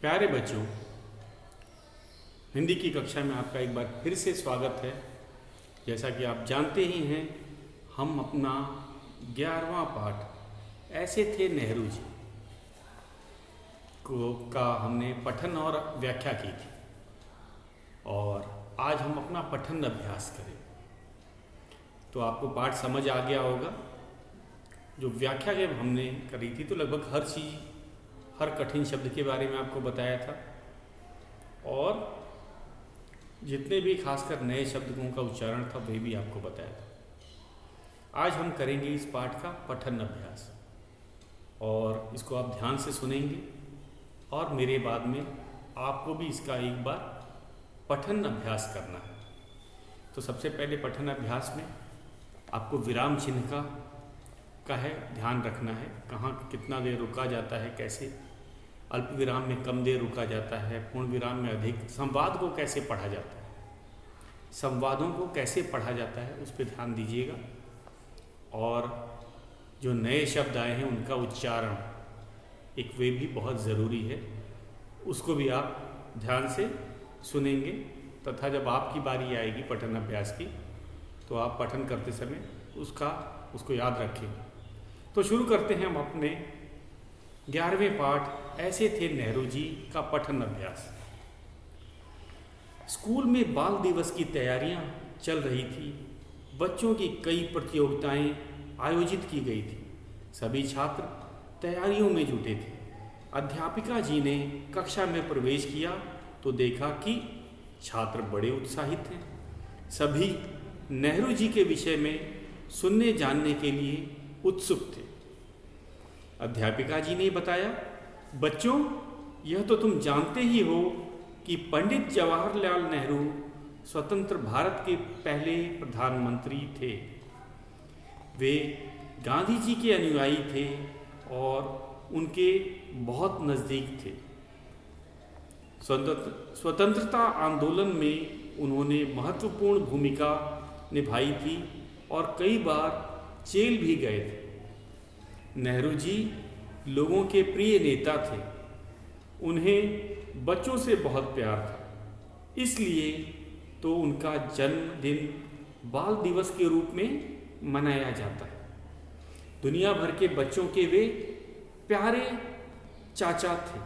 प्यारे बच्चों, हिंदी की कक्षा में आपका एक बार फिर से स्वागत है। जैसा कि आप जानते ही हैं, हम अपना 11वां पाठ ऐसे थे नेहरू जी का हमने पठन और व्याख्या की थी और आज हम अपना पठन अभ्यास करें। तो आपको पाठ समझ आ गया होगा। जो व्याख्या जब हमने करी थी तो लगभग हर चीज़, हर कठिन शब्द के बारे में आपको बताया था और जितने भी खासकर नए शब्दों का उच्चारण था वही भी आपको बताया था। आज हम करेंगे इस पाठ का पठन अभ्यास और इसको आप ध्यान से सुनेंगे और मेरे बाद में आपको भी इसका एक बार पठन अभ्यास करना है। तो सबसे पहले पठन अभ्यास में आपको विराम चिन्ह का है ध्यान रखना है। कहाँ कितना देर रुका जाता है, कैसे अल्प विराम में कम देर रुका जाता है, पूर्ण विराम में अधिक, संवाद को कैसे पढ़ा जाता है, संवादों को कैसे पढ़ा जाता है, उस पर ध्यान दीजिएगा। और जो नए शब्द आए हैं उनका उच्चारण एक वे भी बहुत ज़रूरी है, उसको भी आप ध्यान से सुनेंगे तथा जब आपकी बारी आएगी पठन अभ्यास की तो आप पठन करते समय उसको याद रखेंगे। तो शुरू करते हैं हम अपने 11वें पाठ ऐसे थे नेहरू जी का पठन अभ्यास। स्कूल में बाल दिवस की तैयारियां चल रही थी। बच्चों की कई प्रतियोगिताएं आयोजित की गई थी। सभी छात्र तैयारियों में जुटे थे। अध्यापिका जी ने कक्षा में प्रवेश किया तो देखा कि छात्र बड़े उत्साहित हैं। सभी नेहरू जी के विषय में सुनने जानने के लिए उत्सुक थे। अध्यापिका जी ने बताया, बच्चों, यह तो तुम जानते ही हो कि पंडित जवाहरलाल नेहरू स्वतंत्र भारत के पहले प्रधानमंत्री थे। वे गांधी जी के अनुयायी थे और उनके बहुत नज़दीक थे। स्वतंत्रता आंदोलन में उन्होंने महत्वपूर्ण भूमिका निभाई थी और कई बार जेल भी गए थे। नेहरू जी लोगों के प्रिय नेता थे। उन्हें बच्चों से बहुत प्यार था, इसलिए तो उनका जन्मदिन बाल दिवस के रूप में मनाया जाता है। दुनिया भर के बच्चों के वे प्यारे चाचा थे।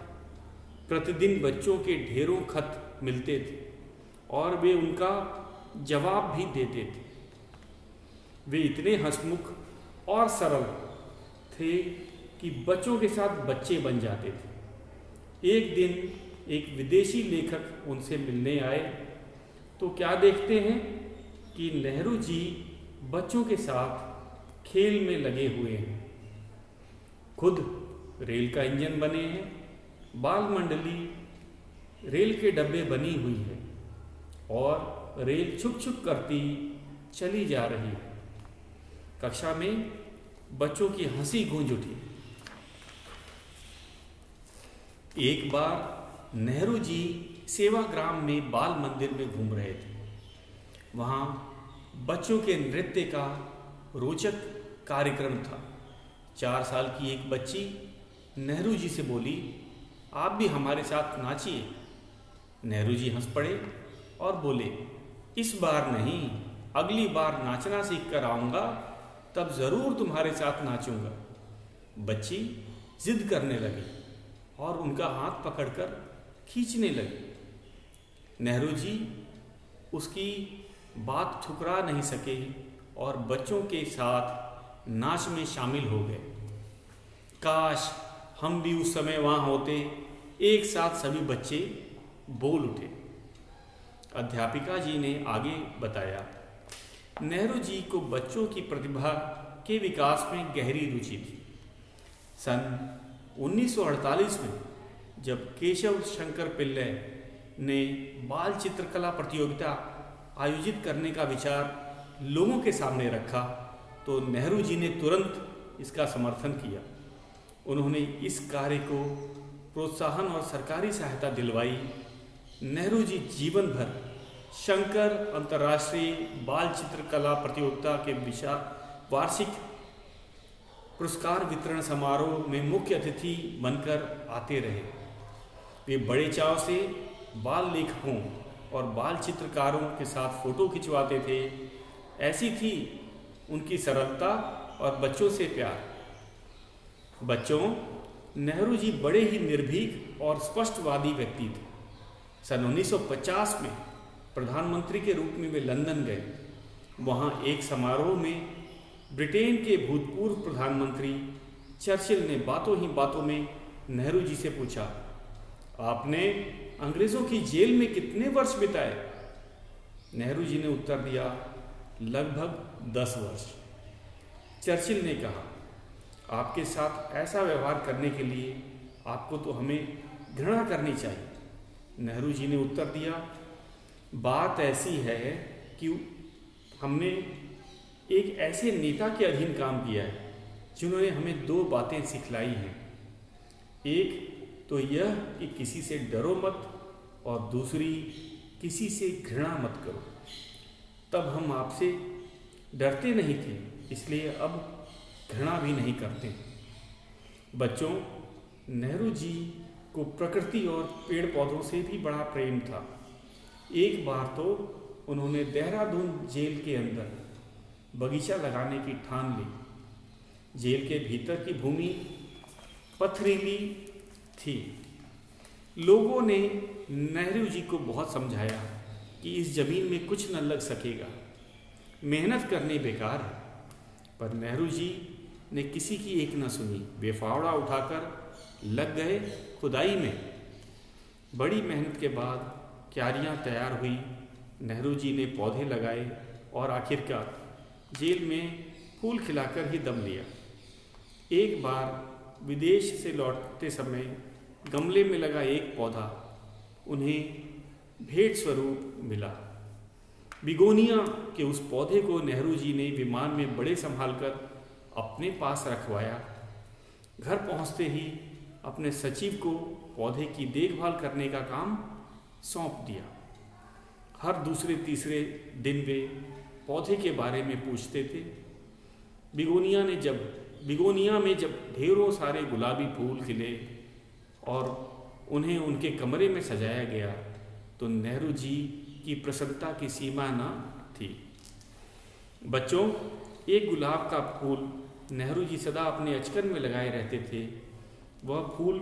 प्रतिदिन बच्चों के ढेरों खत मिलते थे और वे उनका जवाब भी देते थे। वे इतने हंसमुख और सरल थे कि बच्चों के साथ बच्चे बन जाते थे। एक दिन एक विदेशी लेखक उनसे मिलने आए तो क्या देखते हैं कि नेहरू जी बच्चों के साथ खेल में लगे हुए हैं। खुद रेल का इंजन बने हैं, बाल मंडली रेल के डब्बे बनी हुई है और रेल छुक छुक करती चली जा रही है। कक्षा में बच्चों की हंसी गूंज उठी। एक बार नेहरू जी सेवाग्राम में बाल मंदिर में घूम रहे थे। वहाँ बच्चों के नृत्य का रोचक कार्यक्रम था। 4 साल की एक बच्ची नेहरू जी से बोली, आप भी हमारे साथ नाचिए। नेहरू जी हंस पड़े और बोले, इस बार नहीं, अगली बार नाचना सीख कर आऊँगा, तब ज़रूर तुम्हारे साथ नाचूंगा। बच्ची जिद करने लगी और उनका हाथ पकड़कर खींचने लगी। नेहरू जी उसकी बात ठुकरा नहीं सके और बच्चों के साथ नाच में शामिल हो गए। काश हम भी उस समय वहाँ होते, एक साथ सभी बच्चे बोल उठे। अध्यापिका जी ने आगे बताया, नेहरू जी को बच्चों की प्रतिभा के विकास में गहरी रुचि थी। सन 1948 में जब केशव शंकर पिल्लै ने बाल चित्रकला प्रतियोगिता आयोजित करने का विचार लोगों के सामने रखा तो नेहरू जी ने तुरंत इसका समर्थन किया। उन्होंने इस कार्य को प्रोत्साहन और सरकारी सहायता दिलवाई। नेहरू जी जीवन भर शंकर अंतर्राष्ट्रीय बाल चित्रकला प्रतियोगिता के वार्षिक पुरस्कार वितरण समारोह में मुख्य अतिथि बनकर आते रहे। वे बड़े चाव से बाल लेखकों और बाल चित्रकारों के साथ फोटो खिंचवाते थे। ऐसी थी उनकी सरलता और बच्चों से प्यार। बच्चों, नेहरू जी बड़े ही निर्भीक और स्पष्टवादी व्यक्ति थे। सन 1950 में प्रधानमंत्री के रूप में वे लंदन गए। वहाँ एक समारोह में ब्रिटेन के भूतपूर्व प्रधानमंत्री चर्चिल ने बातों ही बातों में नेहरू जी से पूछा, आपने अंग्रेज़ों की जेल में कितने वर्ष बिताए? नेहरू जी ने उत्तर दिया, लगभग 10 वर्ष। चर्चिल ने कहा, आपके साथ ऐसा व्यवहार करने के लिए आपको तो हमें घृणा करनी चाहिए। नेहरू जी ने उत्तर दिया, बात ऐसी है कि हमने एक ऐसे नेता के अधीन काम किया है जिन्होंने हमें 2 बातें सिखलाई हैं। एक तो यह कि किसी से डरो मत, और दूसरी, किसी से घृणा मत करो। तब हम आपसे डरते नहीं थे, इसलिए अब घृणा भी नहीं करते। बच्चों, नेहरू जी को प्रकृति और पेड़ पौधों से भी बड़ा प्रेम था। एक बार तो उन्होंने देहरादून जेल के अंदर बगीचा लगाने की ठान ली। जेल के भीतर की भूमि पथरीली थी। लोगों ने नेहरू जी को बहुत समझाया कि इस जमीन में कुछ न लग सकेगा, मेहनत करनी बेकार है, पर नेहरू जी ने किसी की एक न सुनी। वे फावड़ा उठाकर लग गए खुदाई में। बड़ी मेहनत के बाद क्यारियाँ तैयार हुई। नेहरू जी ने पौधे लगाए और आखिरकार जेल में फूल खिलाकर ही दम लिया। एक बार विदेश से लौटते समय गमले में लगा एक पौधा उन्हें भेंट स्वरूप मिला। बिगोनिया के उस पौधे को नेहरू जी ने विमान में बड़े संभाल कर अपने पास रखवाया। घर पहुंचते ही अपने सचिव को पौधे की देखभाल करने का काम सौंप दिया। हर दूसरे तीसरे दिन वे पौधे के बारे में पूछते थे। बिगोनिया में जब ढेरों सारे गुलाबी फूल खिले और उन्हें उनके कमरे में सजाया गया तो नेहरू जी की प्रसन्नता की सीमा न थी। बच्चों, एक गुलाब का फूल नेहरू जी सदा अपने अचकन में लगाए रहते थे। वह फूल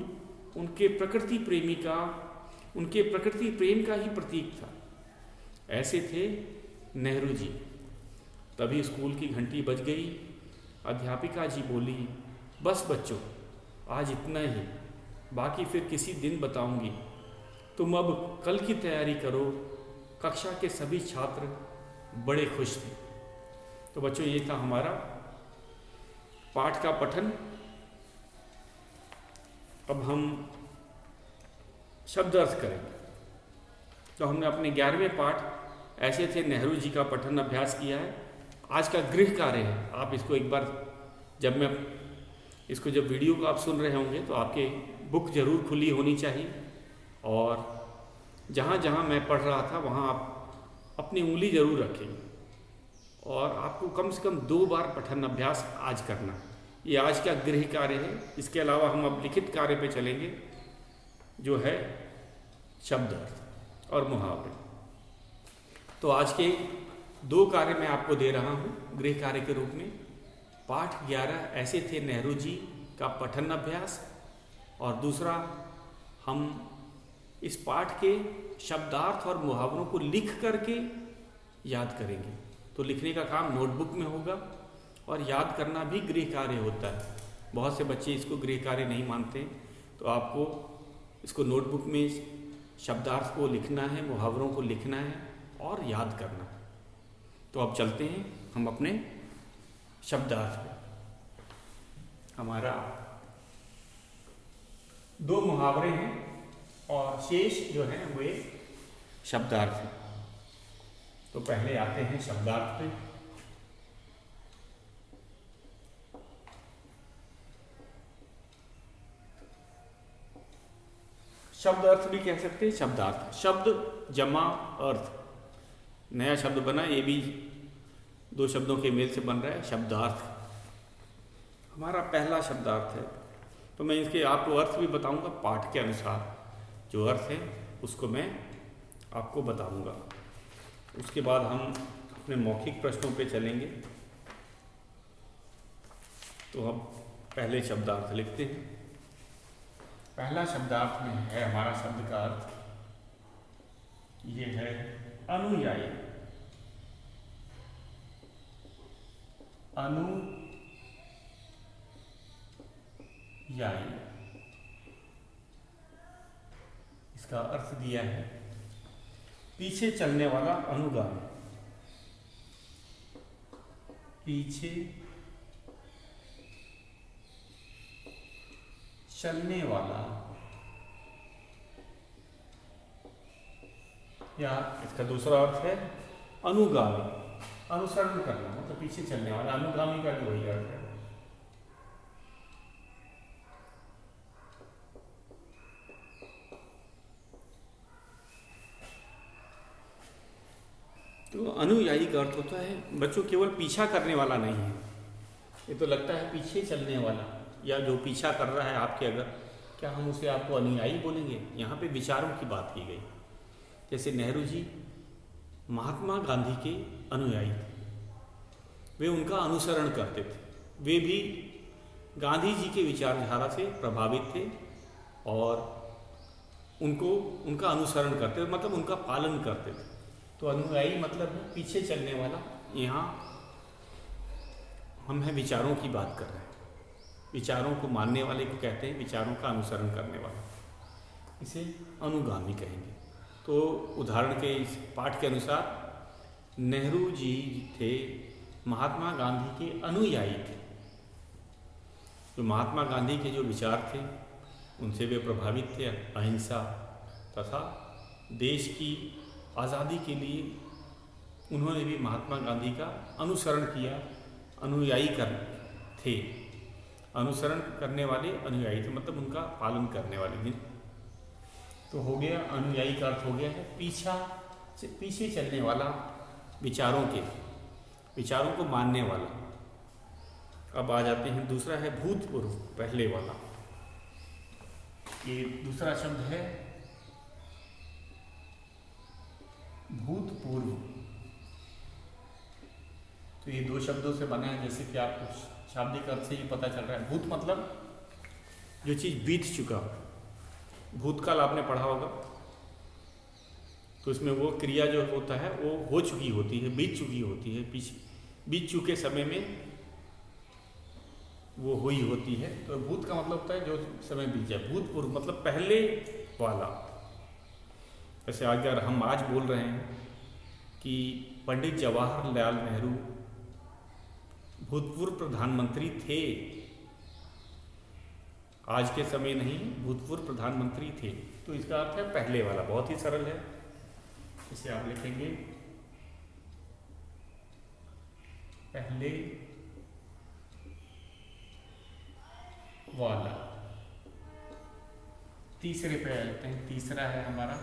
उनके प्रकृति प्रेम का ही प्रतीक था। ऐसे थे नेहरू जी। तभी स्कूल की घंटी बज गई। अध्यापिका जी बोली, बस बच्चों, आज इतना ही, बाकी फिर किसी दिन बताऊंगी। तुम अब कल की तैयारी करो। कक्षा के सभी छात्र बड़े खुश थे। तो बच्चों, ये था हमारा पाठ का पठन। अब हम शब्द अर्थ करेंगे। तो हमने अपने 11वें पाठ ऐसे थे नेहरू जी का पठन अभ्यास किया है। आज का गृह कार्य है। आप इसको एक बार जब वीडियो को आप सुन रहे होंगे तो आपके बुक जरूर खुली होनी चाहिए, और जहाँ जहाँ मैं पढ़ रहा था वहाँ आप अपनी उंगली जरूर रखेंगे, और आपको कम से कम 2 बार पठन अभ्यास आज करना। ये आज का गृह कार्य है। इसके अलावा हम अब लिखित कार्य पे चलेंगे, जो है शब्द अर्थ और मुहावरे। तो आज के 2 कार्य मैं आपको दे रहा हूँ गृह कार्य के रूप में। पाठ 11 ऐसे थे नेहरू जी का पठन अभ्यास, और दूसरा हम इस पाठ के शब्दार्थ और मुहावरों को लिख करके याद करेंगे। तो लिखने का काम नोटबुक में होगा, और याद करना भी गृह कार्य होता है। बहुत से बच्चे इसको गृह कार्य नहीं मानते, तो आपको इसको नोटबुक में शब्दार्थ को लिखना है, मुहावरों को लिखना है और याद करना है। तो अब चलते हैं हम अपने शब्दार्थ पे। हमारा 2 मुहावरे हैं और शेष जो हैं वे शब्दार्थ हैं। तो पहले आते हैं शब्दार्थ पे। शब्द अर्थ भी कह सकते हैं, शब्दार्थ। शब्द जमा अर्थ, नया शब्द बना, ये भी 2 शब्दों के मेल से बन रहा है, शब्दार्थ। हमारा पहला शब्दार्थ है, तो मैं इसके आपको अर्थ भी बताऊंगा पाठ के अनुसार। जो अर्थ है उसको मैं आपको बताऊंगा। उसके बाद हम अपने मौखिक प्रश्नों पे चलेंगे। तो हम पहले शब्दार्थ लिखते हैं। पहला शब्दार्थ में है हमारा शब्द का अर्थ, ये है अनुयायी। अनुयायी, इसका अर्थ दिया है पीछे चलने वाला अनुगामी। पीछे चलने वाला, या इसका दूसरा अर्थ है अनुगामी। अनुसरण करना मतलब पीछे चलने वाला, अनुगामी का भी वही अर्थ है। तो अनुयायी का अर्थ होता है बच्चों केवल पीछा करने वाला नहीं है। ये तो लगता है पीछे चलने वाला, या जो पीछा कर रहा है आपके, अगर क्या हम उसे आपको अनुयायी बोलेंगे? यहाँ पे विचारों की बात की गई। जैसे नेहरू जी महात्मा गांधी के अनुयायी थे, वे उनका अनुसरण करते थे, वे भी गांधी जी के विचारधारा से प्रभावित थे और उनका अनुसरण करते थे, मतलब उनका पालन करते थे। तो अनुयायी मतलब है पीछे चलने वाला। यहाँ हम हैं विचारों की बात कर रहे हैं, विचारों को मानने वाले को कहते हैं विचारों का अनुसरण करने वाला, इसे अनुगामी कहेंगे। तो उदाहरण के इस पाठ के अनुसार नेहरू जी थे महात्मा गांधी के अनुयायी थे। जो महात्मा गांधी के जो विचार थे उनसे वे प्रभावित थे। अहिंसा तथा देश की आज़ादी के लिए उन्होंने भी महात्मा गांधी का अनुसरण किया। अनुयायी थे, अनुसरण करने वाले अनुयायी थे, मतलब उनका पालन करने वाले थे। तो हो गया अनुयायी का अर्थ हो गया है पीछे चलने वाला, विचारों को मानने वाला। अब आ जाते हैं, दूसरा है भूतपूर्व, पहले वाला। ये दूसरा शब्द है भूतपूर्व। तो ये दो शब्दों से बना है, जैसे कि आपको शाब्दिक अर्थ से ही पता चल रहा है। भूत मतलब जो चीज़ बीत चुका, भूतकाल आपने पढ़ा होगा, तो इसमें वो क्रिया जो होता है वो हो चुकी होती है, बीत चुकी होती है, पीछे बीत चुके समय में वो हुई होती है। तो भूत का मतलब होता है जो समय बीत जाए। भूतपूर्व मतलब पहले वाला। जैसे अगर हम आज बोल रहे हैं कि पंडित जवाहरलाल नेहरू भूतपूर्व प्रधानमंत्री थे, आज के समय नहीं, भूतपूर्व प्रधानमंत्री थे, तो इसका अर्थ है पहले वाला। बहुत ही सरल है। इसे आप लिखेंगे पहले वाला। तीसरे पे आते हैं। तीसरा है हमारा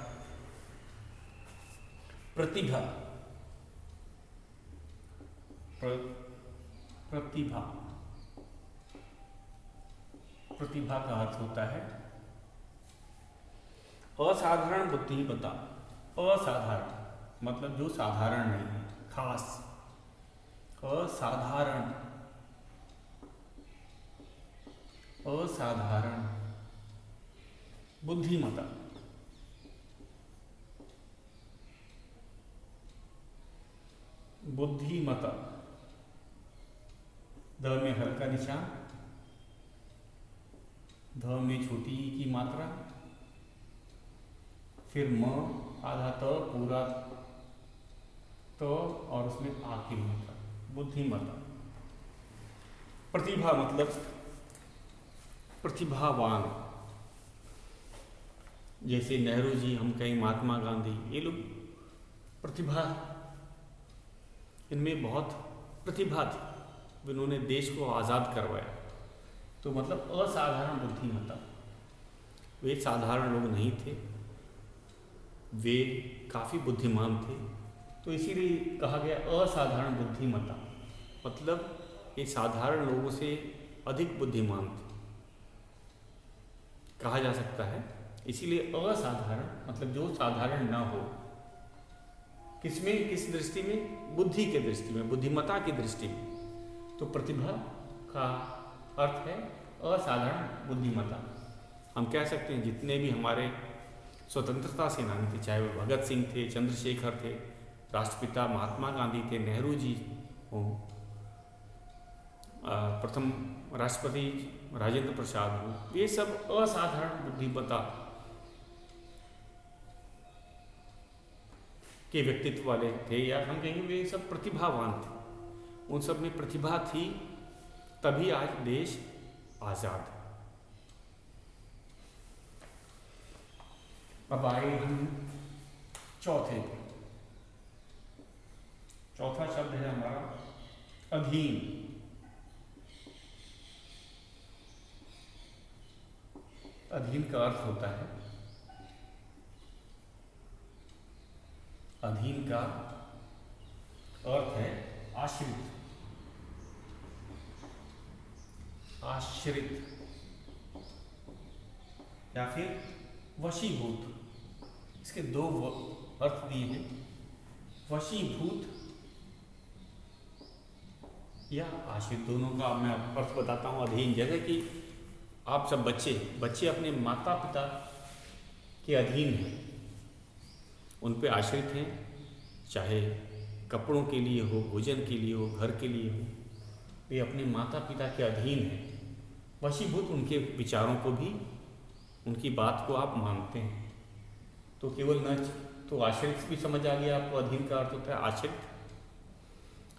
प्रतिभा। प्रतिभा का अर्थ होता है असाधारण बुद्धिमत्ता। असाधारण मतलब जो साधारण नहीं है, खास। असाधारण बुद्धिमत्ता। बुद्धिमत्ता, द में हल्का निशान, ध में छोटी ई की मात्रा, फिर म आधा त पूरा त और उसमें आ की मात्रा, बुद्धिमत्ता। प्रतिभा मतलब प्रतिभावान। जैसे नेहरू जी, हम कहें महात्मा गांधी, ये लोग प्रतिभा, इनमें बहुत प्रतिभा थी, इन्होंने देश को आज़ाद करवाया। तो मतलब असाधारण बुद्धिमत्ता। वे साधारण लोग नहीं थे, वे काफ़ी बुद्धिमान थे, तो इसीलिए कहा गया असाधारण बुद्धिमत्ता। मतलब ये साधारण लोगों से अधिक बुद्धिमान थे, कहा जा सकता है। इसीलिए असाधारण मतलब जो साधारण ना हो। किसमें, किस दृष्टि में? बुद्धि के दृष्टि में, बुद्धिमत्ता की दृष्टि में। तो प्रतिभा का अर्थ है असाधारण बुद्धिमत्ता। हम कह सकते हैं जितने भी हमारे स्वतंत्रता सेनानी थे, चाहे वो भगत सिंह थे, चंद्रशेखर थे, राष्ट्रपिता महात्मा गांधी थे, नेहरू जी हों, प्रथम राष्ट्रपति राजेंद्र प्रसाद हो, ये सब असाधारण बुद्धिमत्ता के व्यक्तित्व वाले थे, या हम कहेंगे वे सब प्रतिभावान थे। उन सब में प्रतिभा थी, तभी आज देश आजाद है। अब आए हम चौथा शब्द है हमारा अधीन। अधीन का अर्थ होता है, अधीन का अर्थ है आश्रित, आश्रित या फिर वशीभूत। इसके दो अर्थ दिए हैं, वशीभूत या आश्रित। दोनों का मैं अर्थ बताता हूँ। अधीन, जैसे कि आप सब बच्चे अपने माता पिता के अधीन हैं, उन पे आश्रित हैं, चाहे कपड़ों के लिए हो, भोजन के लिए हो, घर के लिए हो, वे अपने माता पिता के अधीन हैं। वशीभूत, उनके विचारों को भी, उनकी बात को आप मानते हैं। तो केवल न तो आश्रित भी समझ आ गया आपको। अधीन का अर्थ होता है आश्रित।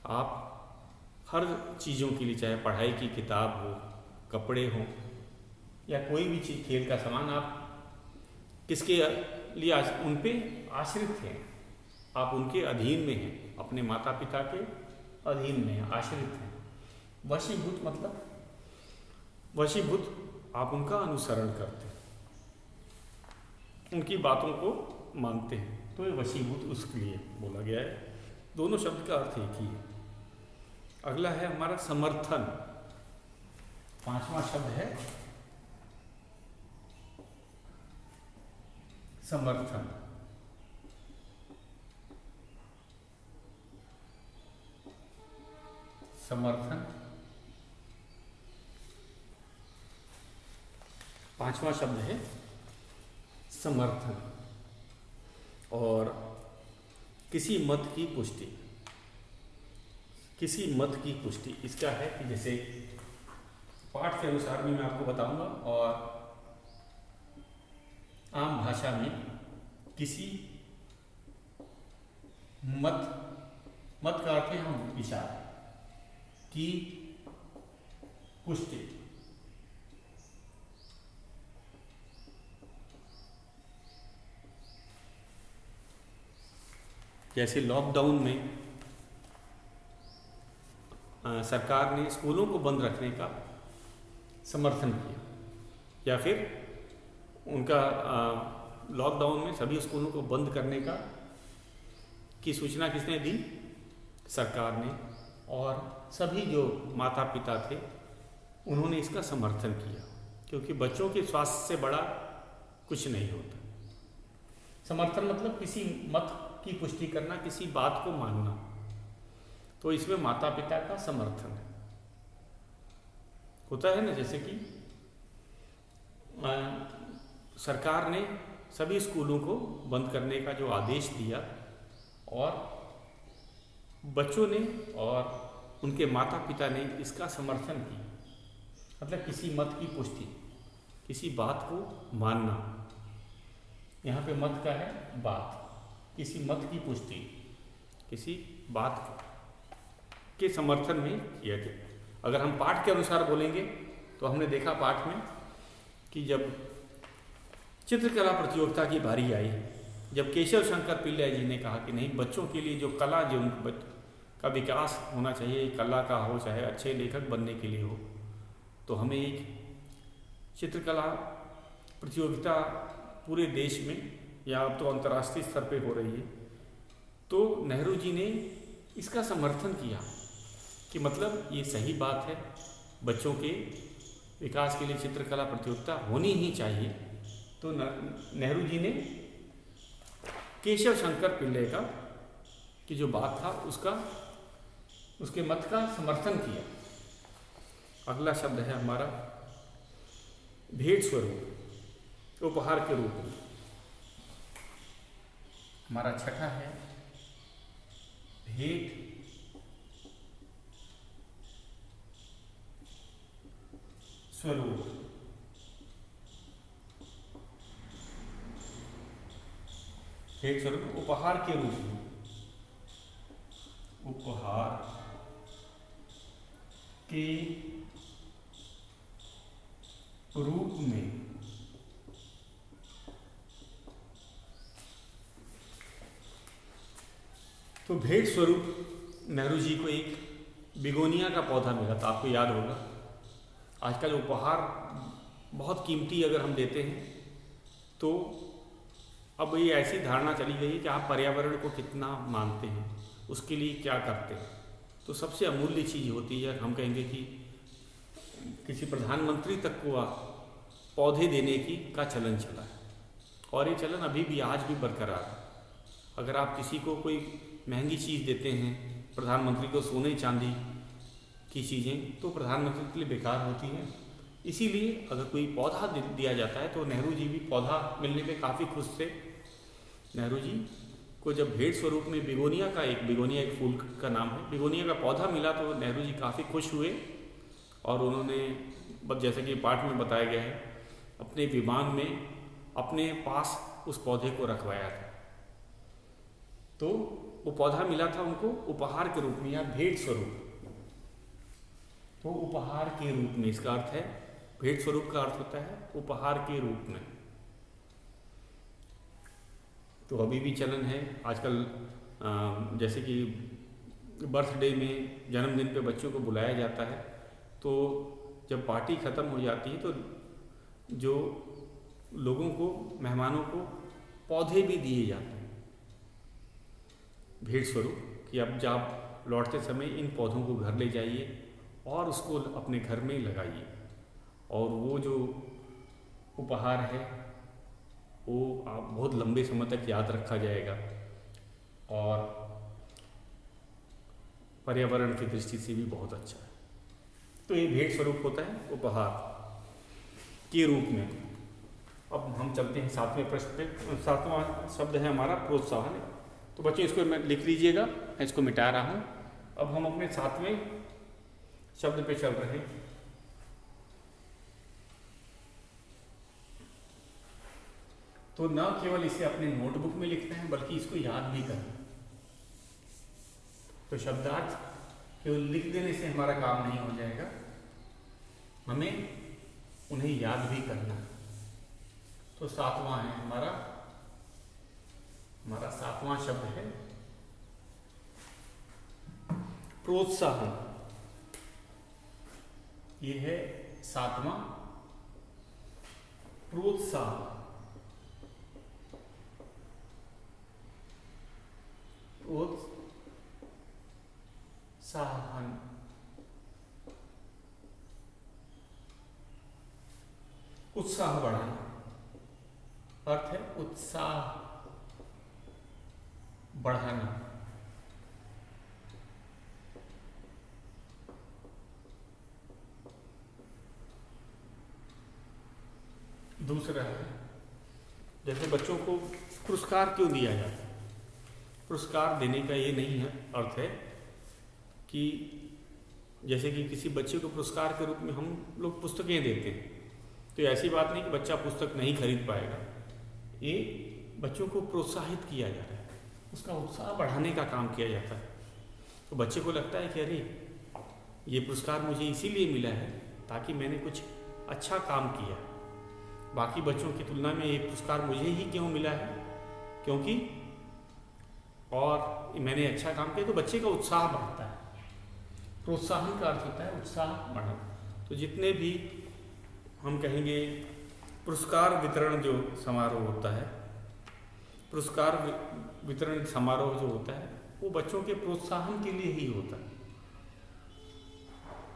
आप हर चीज़ों के लिए, चाहे पढ़ाई की किताब हो, कपड़े हों, या कोई भी चीज़, खेल का सामान, आप किसके लिए उन पे आश्रित हैं, आप उनके अधीन में हैं, अपने माता पिता के अधीन में हैं, आश्रित हैं। वशीभूत मतलब, वशीभूत आप उनका अनुसरण करते हैं, उनकी बातों को मानते हैं, तो ये वशीभूत उसके लिए बोला गया है। दोनों शब्द का अर्थ एक ही है। अगला है हमारा समर्थन। पांचवा शब्द है समर्थन। समर्थन पांचवा शब्द है समर्थन। और किसी मत की पुष्टि, किसी मत की पुष्टि इसका है कि जैसे पाठ के अनुसार भी मैं आपको बताऊंगा, और आम भाषा में किसी मत का अर्थ है हम विचार की पुष्टि। जैसे लॉकडाउन में सरकार ने स्कूलों को बंद रखने का समर्थन किया, या फिर उनका लॉकडाउन में सभी स्कूलों को बंद करने की सूचना किसने दी? सरकार ने। और सभी जो माता पिता थे उन्होंने इसका समर्थन किया, क्योंकि बच्चों के स्वास्थ्य से बड़ा कुछ नहीं होता। समर्थन मतलब किसी मत की पुष्टि करना, किसी बात को मानना। तो इसमें माता पिता का समर्थन होता है ना। जैसे कि सरकार ने सभी स्कूलों को बंद करने का जो आदेश दिया, और बच्चों ने और उनके माता पिता ने इसका समर्थन किया, मतलब किसी मत की पुष्टि, किसी बात को मानना। यहाँ पे मत का है बात, किसी मत की पुष्टि, किसी बात के समर्थन में किया गया। अगर हम पाठ के अनुसार बोलेंगे तो हमने देखा पाठ में कि जब चित्रकला प्रतियोगिता की बारी आई, जब केशव शंकर पिल्लै जी ने कहा कि नहीं, बच्चों के लिए जो कला, जो का विकास होना चाहिए, कला का हो, चाहे अच्छे लेखक बनने के लिए हो, तो हमें एक चित्रकला प्रतियोगिता पूरे देश में, या अब तो अंतर्राष्ट्रीय स्तर पे हो रही है, तो नेहरू जी ने इसका समर्थन किया कि मतलब ये सही बात है, बच्चों के विकास के लिए चित्रकला प्रतियोगिता होनी ही चाहिए। तो नेहरू जी ने केशव शंकर पिल्ले का की जो बात था उसके मत का समर्थन किया। अगला शब्द है हमारा भेंट स्वरूप, उपहार के रूप में। हमारा छठा है भेंट स्वरूप। भेंट स्वरूप उपहार के रूप में, उपहार के रूप में। तो भेंट स्वरूप नेहरू जी को एक बिगोनिया का पौधा मिला था, आपको याद होगा। आजकल उपहार बहुत कीमती अगर हम देते हैं तो अब ये ऐसी धारणा चली गई है कि आप पर्यावरण को कितना मानते हैं, उसके लिए क्या करते हैं। तो सबसे अमूल्य चीज़ होती है, हम कहेंगे कि किसी प्रधानमंत्री तक को पौधे देने का चलन चला है, और ये चलन अभी भी आज भी बरकरार है। अगर आप किसी को कोई महंगी चीज़ देते हैं, प्रधानमंत्री को सोने चांदी की चीज़ें, तो प्रधानमंत्री के लिए बेकार होती हैं। इसीलिए अगर कोई पौधा दिया जाता है तो नेहरू जी भी पौधा मिलने पे काफ़ी खुश थे। नेहरू जी को जब भेंट स्वरूप में बिगोनिया एक फूल का नाम है, बिगोनिया का पौधा मिला तो नेहरू जी काफ़ी खुश हुए, और उन्होंने जैसे कि पाठ में बताया गया है अपने विमान में अपने पास उस पौधे को रखवाया था। तो वो पौधा मिला था उनको उपहार के रूप में या भेंट स्वरूप। तो उपहार के रूप में, इसका अर्थ है भेंट स्वरूप का अर्थ होता है उपहार के रूप में। तो अभी भी चलन है आजकल, जैसे कि बर्थडे में, जन्मदिन पे बच्चों को बुलाया जाता है, तो जब पार्टी ख़त्म हो जाती है तो जो लोगों को, मेहमानों को पौधे भी दिए जाते हैं भेंट स्वरूप, कि अब जब लौटते समय इन पौधों को घर ले जाइए और उसको अपने घर में लगाइए, और वो जो उपहार है वो आप बहुत लंबे समय तक याद रखा जाएगा, और पर्यावरण की दृष्टि से भी बहुत अच्छा है। तो ये भेंट स्वरूप होता है उपहार के रूप में। अब हम चलते हैं सातवें प्रश्न पे। सातवां शब्द है हमारा प्रोत्साहन। तो बच्चों इसको लिख लीजिएगा, मैं इसको मिटा रहा हूँ। अब हम अपने सातवें शब्द पे चल रहे हैं। तो न केवल इसे अपने नोटबुक में लिखना है बल्कि इसको याद भी करना। तो शब्दार्थ केवल लिख देने से हमारा काम नहीं हो जाएगा, हमें उन्हें याद भी करना है। तो सातवां है हमारा सातवां शब्द है प्रोत्साहन। ये है सातवां, प्रोत्साहन। प्रोत्साहन, उत्साह बढ़ाना, अर्थ है उत्साह बढ़ाना। दूसरा है, जैसे बच्चों को पुरस्कार क्यों दिया जाता है। पुरस्कार देने का ये नहीं है अर्थ है कि जैसे कि किसी बच्चे को पुरस्कार के रूप में हम लोग पुस्तकें देते हैं, तो ऐसी बात नहीं कि बच्चा पुस्तक नहीं खरीद पाएगा। ये बच्चों को प्रोत्साहित किया जा रहा है, उसका उत्साह बढ़ाने का काम किया जाता है। तो बच्चे को लगता है कि अरे ये पुरस्कार मुझे इसीलिए मिला है ताकि मैंने कुछ अच्छा काम किया, बाकी बच्चों की तुलना में ये पुरस्कार मुझे ही क्यों मिला है, क्योंकि और मैंने अच्छा काम किया। तो बच्चे का उत्साह बढ़ता है। प्रोत्साहन का अर्थ होता है उत्साह बढ़ाना। तो जितने भी हम कहेंगे पुरस्कार वितरण जो समारोह होता है, पुरस्कार वितरण समारोह जो होता है वो बच्चों के प्रोत्साहन के लिए ही होता है।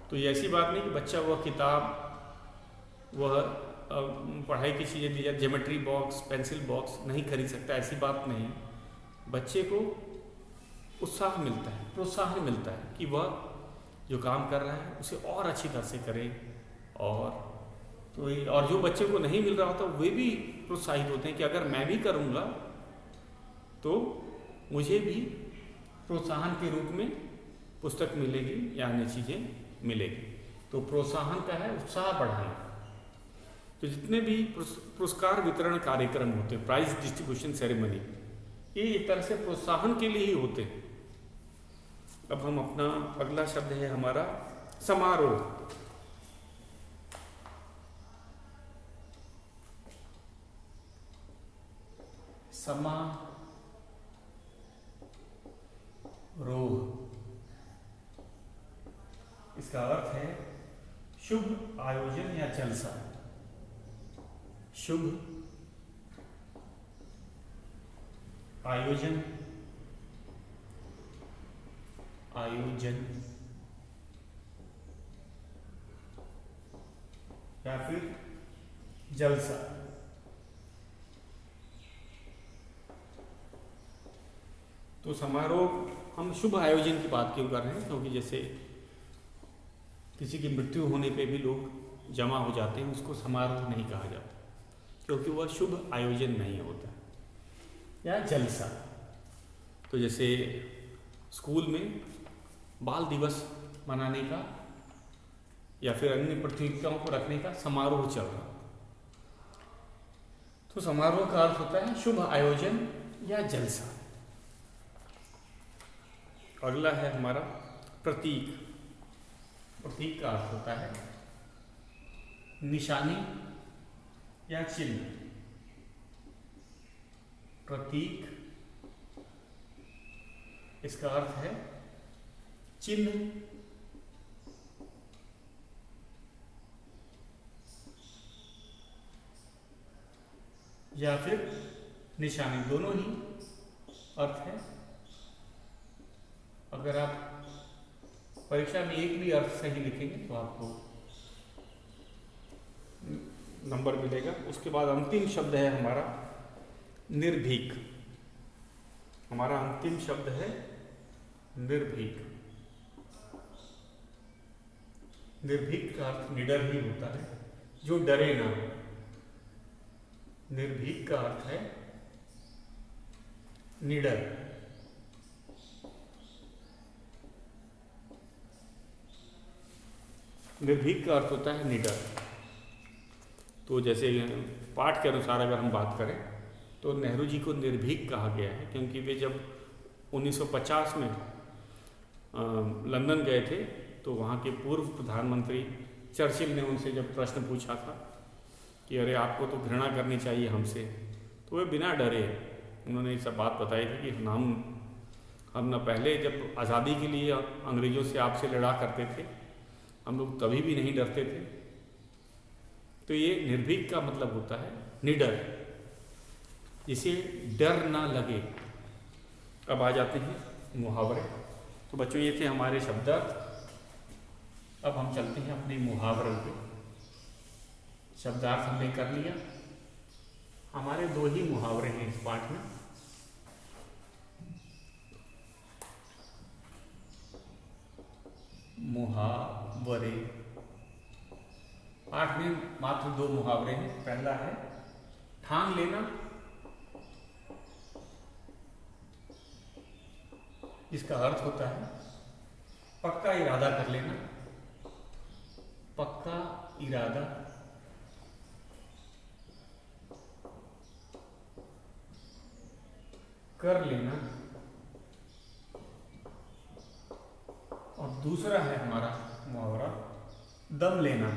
तो ये ऐसी बात नहीं कि बच्चा वह किताब, वह पढ़ाई की चीज़ें दी जाए, ज्योमेट्री बॉक्स, पेंसिल बॉक्स नहीं खरीद सकता, ऐसी बात नहीं। बच्चे को उत्साह मिलता है, प्रोत्साहन मिलता है कि वह जो काम कर रहा है उसे और अच्छी तरह से करे। और जो बच्चे को नहीं मिल रहा होता वे भी प्रोत्साहित होते हैं कि अगर मैं भी करूँगा तो मुझे भी प्रोत्साहन के रूप में पुस्तक मिलेगी या अन्य चीज़ें मिलेगी। तो प्रोत्साहन का है उत्साह बढ़ाना। तो जितने भी पुरस्कार वितरण कार्यक्रम होते हैं, प्राइज डिस्ट्रीब्यूशन सेरेमनी, ये एक तरह से प्रोत्साहन के लिए ही होते हैं। अब हम अपना अगला शब्द है हमारा समारोह। समारोह, इसका अर्थ है शुभ आयोजन या जलसा। शुभ आयोजन या फिर जलसा। तो समारोह हम शुभ आयोजन की बात क्यों कर रहे हैं? क्योंकि जैसे किसी की मृत्यु होने पे भी लोग जमा हो जाते हैं, उसको समारोह नहीं कहा जाता क्योंकि वह शुभ आयोजन नहीं होता। या जलसा, तो जैसे स्कूल में बाल दिवस मनाने का या फिर अन्य प्रतियोगिताओं को रखने का समारोह चल रहा, तो समारोह का अर्थ होता है शुभ आयोजन या जलसा। अगला है हमारा प्रतीक। प्रतीक का अर्थ होता है निशानी या चिन्ह। प्रतीक, इसका अर्थ है चिन्ह या फिर निशानी, दोनों ही अर्थ है। अगर आप परीक्षा में एक भी अर्थ सही लिखेंगे तो आपको नंबर मिलेगा। उसके बाद अंतिम शब्द है हमारा निर्भीक। हमारा अंतिम शब्द है निर्भीक। निर्भीक का अर्थ निडर ही होता है, जो डरे ना। निर्भीक का अर्थ है निडर। निर्भीक का अर्थ होता है निडर। तो जैसे पाठ के अनुसार अगर हम बात करें तो नेहरू जी को निर्भीक कहा गया है क्योंकि वे जब 1950 में लंदन गए थे तो वहाँ के पूर्व प्रधानमंत्री चर्चिल ने उनसे जब प्रश्न पूछा था कि अरे आपको तो घृणा करनी चाहिए हमसे, तो वे बिना डरे उन्होंने ये सब बात बताई थी कि हम न पहले जब आज़ादी के लिए अंग्रेज़ों से आपसे लड़ा करते थे, हम लोग तभी भी नहीं डरते थे। तो ये निर्भीक का मतलब होता है निडर, जिसे डर ना लगे। अब आ जाते हैं मुहावरे। तो बच्चों ये थे हमारे शब्दार्थ। अब हम चलते हैं अपने मुहावरों पे। शब्दार्थ हमने कर लिया। हमारे दो ही मुहावरे हैं इस पाठ में। मुहावरे, पाठ में मात्र दो मुहावरे हैं। पहला है ठान लेना, इसका अर्थ होता है पक्का इरादा कर लेना। पक्का इरादा कर लेना। और दूसरा है हमारा मुहावरा दम लेना।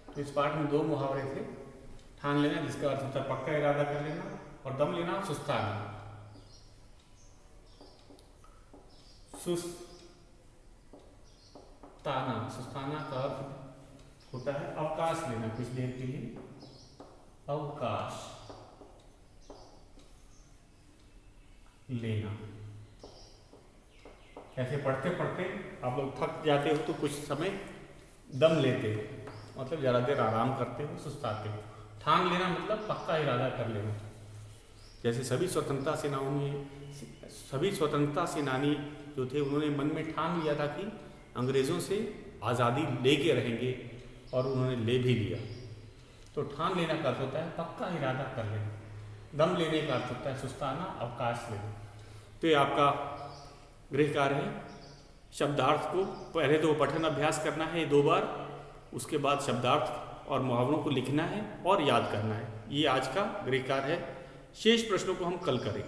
तो इस पाठ में दो मुहावरे थे। ठान लेना जिसका अर्थ होता है पक्का इरादा कर लेना, और दम लेना सुस्ताना। सुस्ताना का अर्थ होता है अवकाश लेना, कुछ देर के लिए अवकाश लेना। ऐसे पढ़ते पढ़ते आप लोग थक जाते हो तो कुछ समय दम लेते हो मतलब ज़रा देर आराम करते हो, सुस्ताते हो। ठान लेना मतलब पक्का इरादा कर लेना। जैसे सभी स्वतंत्रता सेनानी जो थे उन्होंने मन में ठान लिया था कि अंग्रेज़ों से आज़ादी लेके रहेंगे, और उन्होंने ले भी लिया। तो ठान लेना का अर्थ होता है पक्का इरादा कर लेना। दम लेने का अर्थ होता है सुस्ताना, अवकाश लेना। तो ये आपका गृह कार्य है। शब्दार्थ को पहले तो पठन अभ्यास करना है 2 बार, उसके बाद शब्दार्थ और मुहावरों को लिखना है और याद करना है। ये आज का गृह कार्य है। शेष प्रश्नों को हम कल करें।